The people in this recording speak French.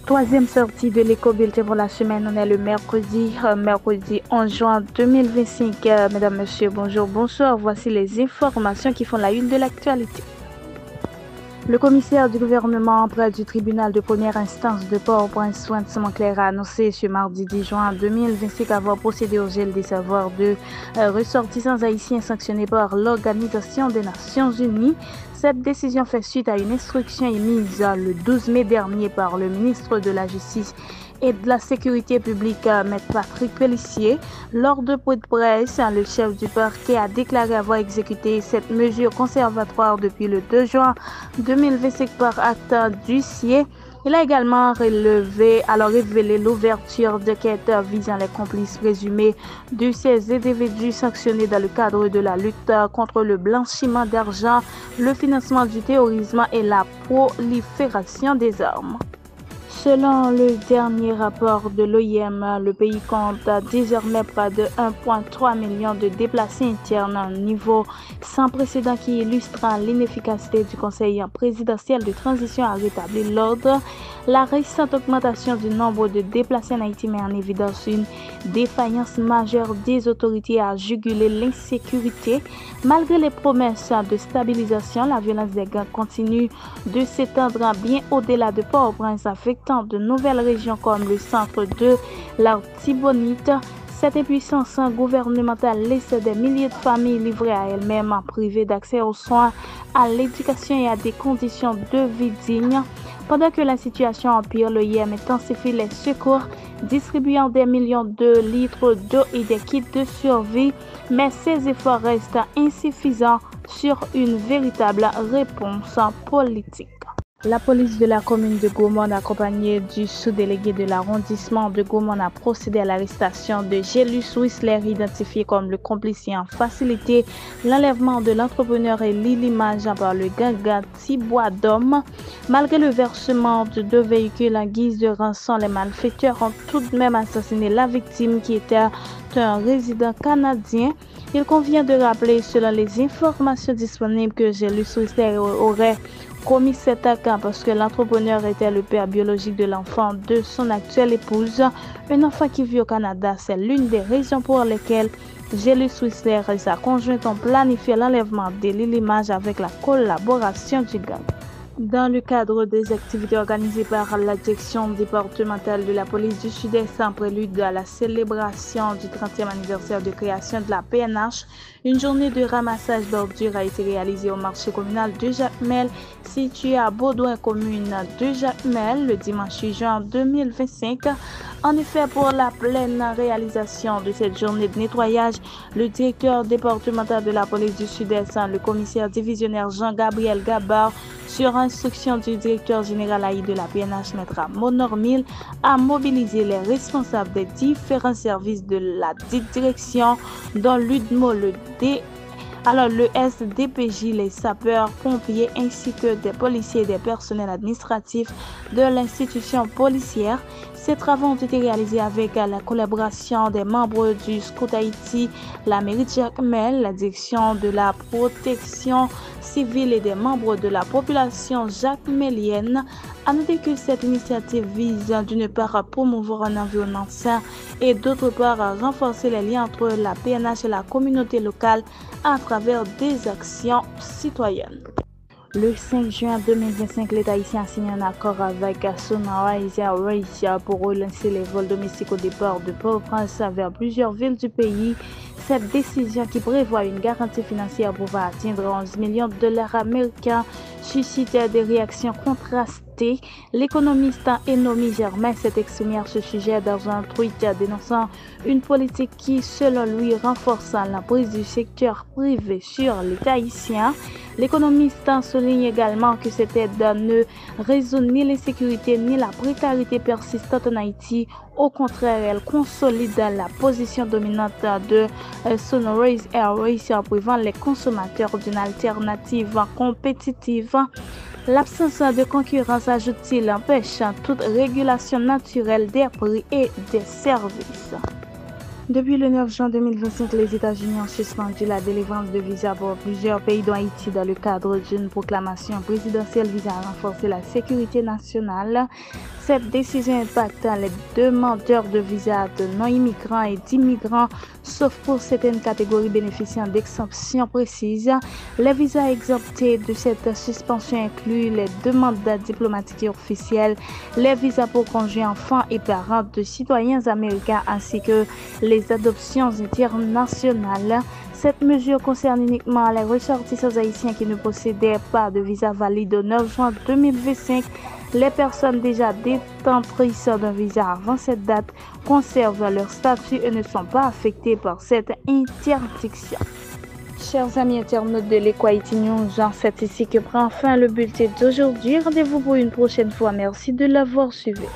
Troisième sortie de l'éco-bulletin pour la semaine, on est le mercredi 11 juin 2025. Mesdames, Messieurs, bonjour, bonsoir. Voici les informations qui font la une de l'actualité. Le commissaire du gouvernement près du tribunal de première instance de Port-au-Prince, Swanson Moncler, a annoncé ce mardi 10 juin 2025 avoir procédé au gel des savoirs de ressortissants haïtiens sanctionnés par l'Organisation des Nations Unies. Cette décision fait suite à une instruction émise le 12 mai dernier par le ministre de la Justice et de la Sécurité publique, M. Patrick Pellissier. Lors de point de presse, le chef du parquet a déclaré avoir exécuté cette mesure conservatoire depuis le 2 juin 2025 par acte d'huissier. Il a également révélé l'ouverture d'enquête visant les complices présumés de ces individus sanctionnés dans le cadre de la lutte contre le blanchiment d'argent, le financement du terrorisme et la prolifération des armes. Selon le dernier rapport de l'OIM, le pays compte désormais près de 1,3 million de déplacés internes, un niveau sans précédent qui illustre l'inefficacité du Conseil présidentiel de transition à rétablir l'ordre. La récente augmentation du nombre de déplacés en Haïti met en évidence une défaillance majeure des autorités à juguler l'insécurité. Malgré les promesses de stabilisation, la violence des gangs continue de s'étendre bien au-delà de Port-au-Prince, affectant de nouvelles régions comme le centre de l'Artibonite. Cette impuissance gouvernementale laisse des milliers de familles livrées à elles-mêmes, privées d'accès aux soins, à l'éducation et à des conditions de vie dignes. Pendant que la situation empire, l'OIM intensifie les secours, distribuant des millions de litres d'eau et des kits de survie, mais ces efforts restent insuffisants sur une véritable réponse politique. La police de la commune de Gaumont, accompagnée du sous-délégué de l'arrondissement de Gaumont, a procédé à l'arrestation de Gélus Whistler, identifié comme le complice ayant facilité l'enlèvement de l'entrepreneur et l'image par le gang Tibois d'Homme. Malgré le versement de 2 véhicules en guise de rançon, les malfaiteurs ont tout de même assassiné la victime qui était un résident canadien. Il convient de rappeler, selon les informations disponibles, que Gélus Whistler aurait commis cet acte parce que l'entrepreneur était le père biologique de l'enfant de son actuelle épouse. Un enfant qui vit au Canada, c'est l'une des raisons pour lesquelles Gélus Whistler et sa conjointe ont planifié l'enlèvement de l'image avec la collaboration du gang. Dans le cadre des activités organisées par la direction départementale de la police du Sud-Est en prélude à la célébration du 30e anniversaire de création de la PNH, une journée de ramassage d'ordures a été réalisée au marché communal de Jacmel, situé à Baudouin, commune de Jacmel, le dimanche 6 juin 2025. En effet, pour la pleine réalisation de cette journée de nettoyage, le directeur départemental de la police du Sud-Est, le commissaire divisionnaire Jean-Gabriel Gabard, sur instruction du directeur général AI de la PNH, Maître Monormil, a mobilisé les responsables des différents services de la direction, dont l'UDMO, le SDPJ, les sapeurs-pompiers ainsi que des policiers et des personnels administratifs de l'institution policière. Ces travaux ont été réalisés avec la collaboration des membres du SCOUT Haïti, la mairie de Jacmel, la direction de la protection civile et des membres de la population jacmelienne. À noter que cette initiative vise d'une part à promouvoir un environnement sain et d'autre part à renforcer les liens entre la PNH et la communauté locale à travers des actions citoyennes. Le 5 juin 2025, l'État haïtien a signé un accord avec Sunrise Airways pour relancer les vols domestiques au départ de Port-au-Prince vers plusieurs villes du pays. Cette décision, qui prévoit une garantie financière pouvant atteindre 11 millions de dollars américains, suscite des réactions contrastées. L'économiste Enomi Germain s'est exprimé à ce sujet dans un tweet dénonçant une politique qui, selon lui, renforce l'emprise du secteur privé sur l'État haïtien. L'économiste souligne également que cette aide ne résout ni l'insécurité ni la précarité persistante en Haïti. Au contraire, elle consolide la position dominante de Sunrise Airways en privant les consommateurs d'une alternative compétitive. L'absence de concurrence, ajoute-t-il, empêche toute régulation naturelle des prix et des services. Depuis le 9 juin 2025, les États-Unis ont suspendu la délivrance de visas pour plusieurs pays dont Haïti dans le cadre d'une proclamation présidentielle visant à renforcer la sécurité nationale. Cette décision impacte les demandeurs de visa de non-immigrants et d'immigrants, sauf pour certaines catégories bénéficiant d'exemptions précises. Les visas exemptés de cette suspension incluent les demandes diplomatiques et officielles, les visas pour conjoints, enfants et parents de citoyens américains ainsi que les adoptions internationales. Cette mesure concerne uniquement les ressortissants haïtiens qui ne possédaient pas de visa valide au 9 juin 2025. Les personnes déjà détentrices d'un visa avant cette date conservent leur statut et ne sont pas affectées par cette interdiction. Chers amis internautes de l'Equality News, c'est ici que prend fin le bulletin d'aujourd'hui. Rendez-vous pour une prochaine fois. Merci de l'avoir suivi.